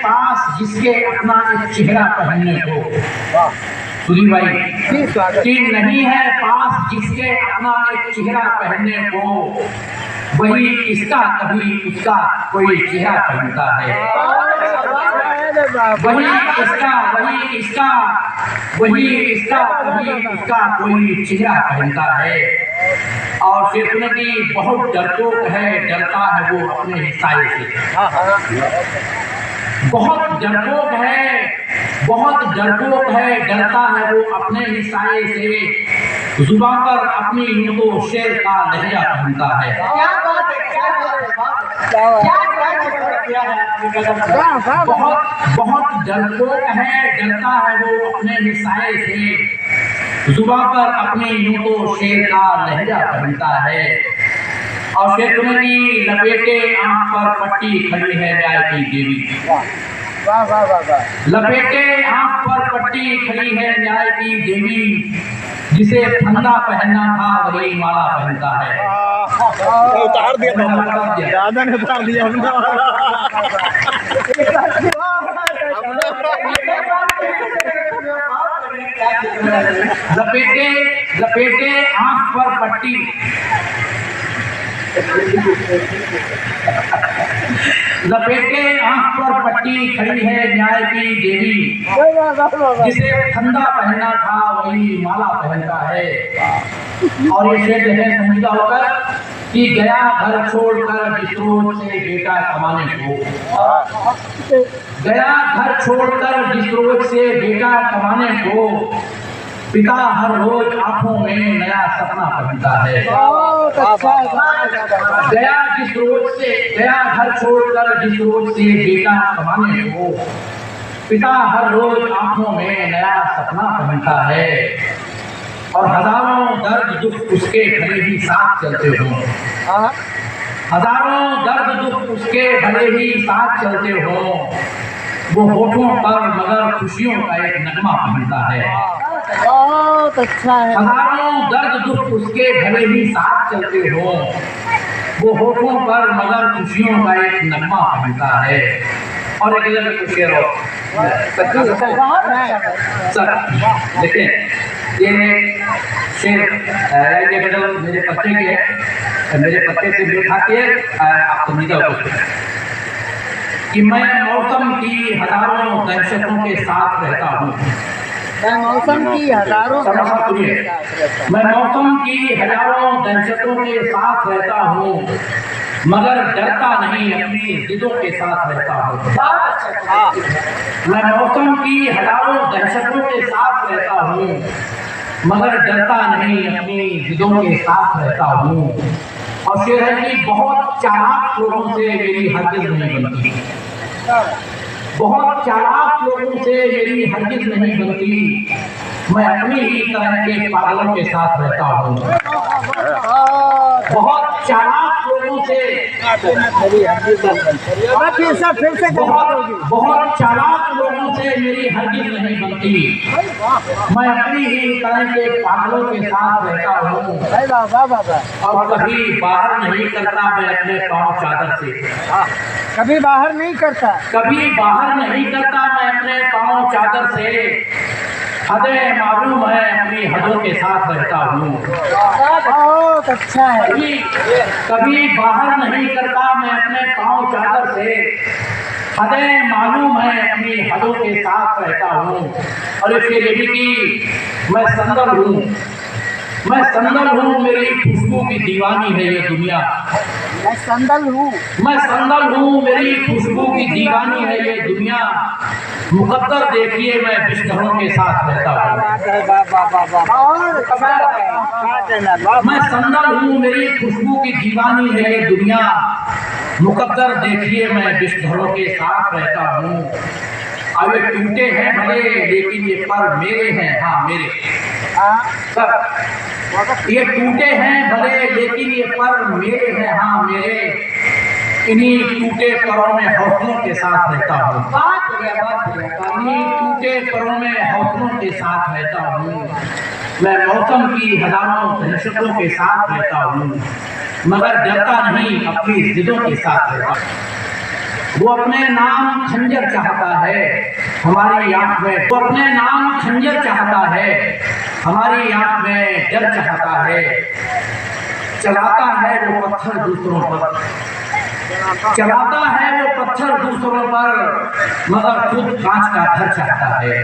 पास जिसके अपना एक चेहरा पहनने को, सुधी भाई, कि नहीं है पास जिसके अपना एक चेहरा पहनने को, वही इसका कभी उसका कोई चेहरा पहनता है। वही इसका कभी उसका कोई चेहरा पहनता है। और शेखुनती बहुत डरपोक है, डरता है वो अपने ही साए से। बहुत डरपोक है, डरता है वो अपने ही साए से। जुबान पर अपनी यूं तो शेर का लहजा पहनता है। बहुत डरपोक है, डरता है वो अपने ही साए से। जुबान पर अपनी यूं तो शेर का लहजा पहनता है। और शेखुनती लपेटे आंख पर पट्टी खड़ी है न्याय की देवी। लपेटे आंख पर पट्टी खड़ी है न्याय की देवी। जिसे फंदा पहनना था वही माला पहनता है। उतार दिया दादा ने, उतार दिया लपेटे आंख पर पट्टी, लपेटे आंख पर पट्टी खड़ी है न्याय की देवी। जिसे फंदा पहनना था वही माला पहनता है। और ये शेर है समझता होकर कि गया घर छोड़कर जिस रोज से बेटा कमाने को, गया घर छोड़कर जिस रोज से बेटा कमाने को, पिता हर रोज आंखों में नया सपना पहनता है। गया घर छोड़कर जिस रोज से बेटा कमाने को, पिता हर रोज आंखों में नया सपना पहनता है। और हजारों दर्द दुख उसके भले ही साथ चलते हों, हजारों दर्द दुख उसके भले ही साथ चलते हों, वो होठों पर मगर खुशियों का एक नगमा पहनता है। बहुत अच्छा है। हजारों दर्द दुख उसके भले ही साथ चलते हों, वो होठों पर मगर खुशियों का एक नगमा पहनता है। और एक जगह कुछ शेर हो देखिए, ये शेर ये बदल मेरे पत्ते के, मेरे पत्ते से मेल खाती है। आप समझ जाओ कि मैं मौसम की हजारों दहशतों के साथ रहता हूँ। मैं मौसम की हजारों दहशतों के साथ रहता हूँ, मगर डरता नहीं अपनी जिदों के साथ रहता हूँ। मैं मौसम की हजारों दहशतों के साथ रहता हूँ, मगर डरता नहीं अपनी जिदों के साथ रहता हूँ। और शेर है कि बहुत चालाक लोगों से मेरी हरगिज़ नहीं बनती, बहुत चालाक लोगों से मेरी हरगिज़ नहीं बनती। मैं अपनी ही तरह के पागलों के साथ रहता हूँ। बहुत चालाक लोगों से बहुत चालाक लोगों से मेरी हरगिज़ नहीं बनती। मैं अपनी ही तरह के पागलों के साथ रहता हूँ। और कभी बाहर नहीं करता मैं अपने पाँव चादर से, कभी बाहर नहीं करता, कभी बाहर नहीं करता मैं अपने पाँव चादर से। हदें मालूम है अपनी हदों के साथ रहता हूँ। बहुत अच्छा है। कभी बाहर नहीं करता मैं अपने पाँव चादर से। हदें मालूम है अपनी हदों के साथ रहता हूँ। और इसके लिए भी कि मैं संदल हूँ, मैं संदल हूँ, मेरी खुशबू की दीवानी है ये दुनिया। मैं संदल हूँ, मैं संदल हूँ, मेरी खुशबू की दीवानी है ये दुनिया। मुकद्दर देखिए मैं बिस्तरों के साथ रहता हूँ। मैं संदल हूँ, मेरी खुशबू की दीवानी है ये दुनिया। मुकद्दर देखिए मैं बिस्तरों के साथ रहता हूँ। अब ये टूटे हैं भले लेकिन ये पर मेरे हैं, हाँ मेरे। ये टूटे हैं भले लेकिन ये पर मेरे हैं, हाँ मेरे। इन्हीं टूटे परों में हौसलों के साथ रहता हूँ। इन्हीं टूटे परों में हौसलों के साथ रहता हूँ। मैं मौसम की हजारों दहशतों के साथ रहता हूँ, मगर डरता नहीं अपनी जिदों के साथ रहता हूँ। वो अपने नाम खंजर चाहता है हमारी आंख में, वो अपने नाम खंजर चाहता है हमारी आंख में डर चाहता है। चलाता है वो पत्थर दूसरों पर, चलाता है वो पत्थर दूसरों पर, मगर खुद कांच का घर चाहता है।